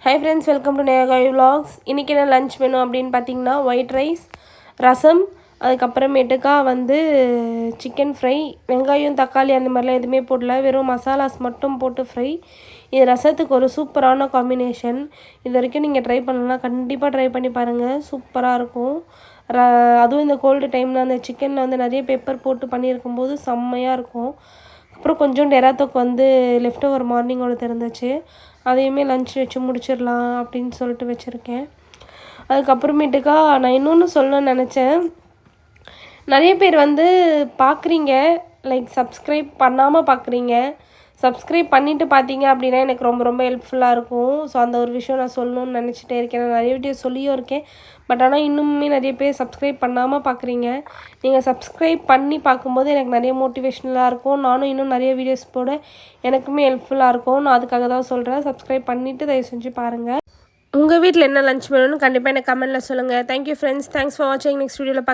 High friends, welcome to நேகாய் vlogs. இன்றைக்கி என்ன லன்ச் மெனு அப்படின்னு பார்த்தீங்கன்னா ஒயிட் ரைஸ், ரசம், அதுக்கப்புறமேட்டுக்கா சிக்கன் ஃப்ரை, வெங்காயம் தக்காளி அந்த மாதிரிலாம் எதுவுமே போடல, வெறும் மசாலாஸ் மட்டும் போட்டு ஃப்ரை. இது ரசத்துக்கு ஒரு சூப்பரான காம்பினேஷன். இது வரைக்கும் நீங்கள் ட்ரை பண்ணலாம், கண்டிப்பாக ட்ரை பண்ணி பாருங்கள், சூப்பராக இருக்கும். அதுவும் இந்த கோல்டு டைமில் அந்த சிக்கனில் நிறைய பெப்பர் போட்டு பண்ணியிருக்கும்போது செம்மையாக இருக்கும். அப்புறம் கொஞ்சம் டெராத்தோக்கு லெஃப்ட் ஓவர் மார்னிங்கோட இருந்துச்சு, அதையுமே லன்ச் வச்சு முடிச்சிடலாம் அப்படின்னு சொல்லிட்டு வச்சுருக்கேன். அதுக்கப்புறமேட்டுக்கா நான் இன்னொன்று சொல்லணும்னு நினச்சேன். நிறைய பேர் பார்க்குறீங்க, லைக் சப்ஸ்கிரைப் பண்ணாமல் பார்க்குறீங்க. சப்ஸ்கிரைப் பண்ணிவிட்டு பார்த்தீங்க அப்படின்னா எனக்கு ரொம்ப ரொம்ப ஹெல்ப்ஃபுல்லாக இருக்கும். ஸோ அந்த ஒரு விஷயம் நான் சொல்லணும்னு நினச்சிட்டே இருக்கேன். நான் நிறைய வீடியோ சொல்லியும் இருக்கேன். பட் ஆனால் இன்னுமே நிறைய பேர் சப்ஸ்கிரைப் பண்ணாமல் பார்க்குறீங்க. நீங்கள் சப்ஸ்கிரைப் பண்ணி பார்க்கும்போது எனக்கு நிறைய மோட்டிவேஷ்னலாக இருக்கும். நானும் இன்னும் நிறைய வீடியோஸ் போட எனக்குமே ஹெல்ப்ஃபுல்லாக இருக்கும். நான் அதுக்காக தான் சொல்கிறேன், சப்ஸ்கிரைப் பண்ணிவிட்டு தயவு செஞ்சு பாருங்கள். உங்கள் வீட்டில் என்ன லன்ச் வேணும்னு கண்டிப்பாக எனக்கு கமெண்ட்டில் சொல்லுங்கள். தேங்க்யூ ஃப்ரெண்ட்ஸ், தேங்க்ஸ் ஃபார் வாட்சிங். நெக்ஸ்ட் வீடியோவில்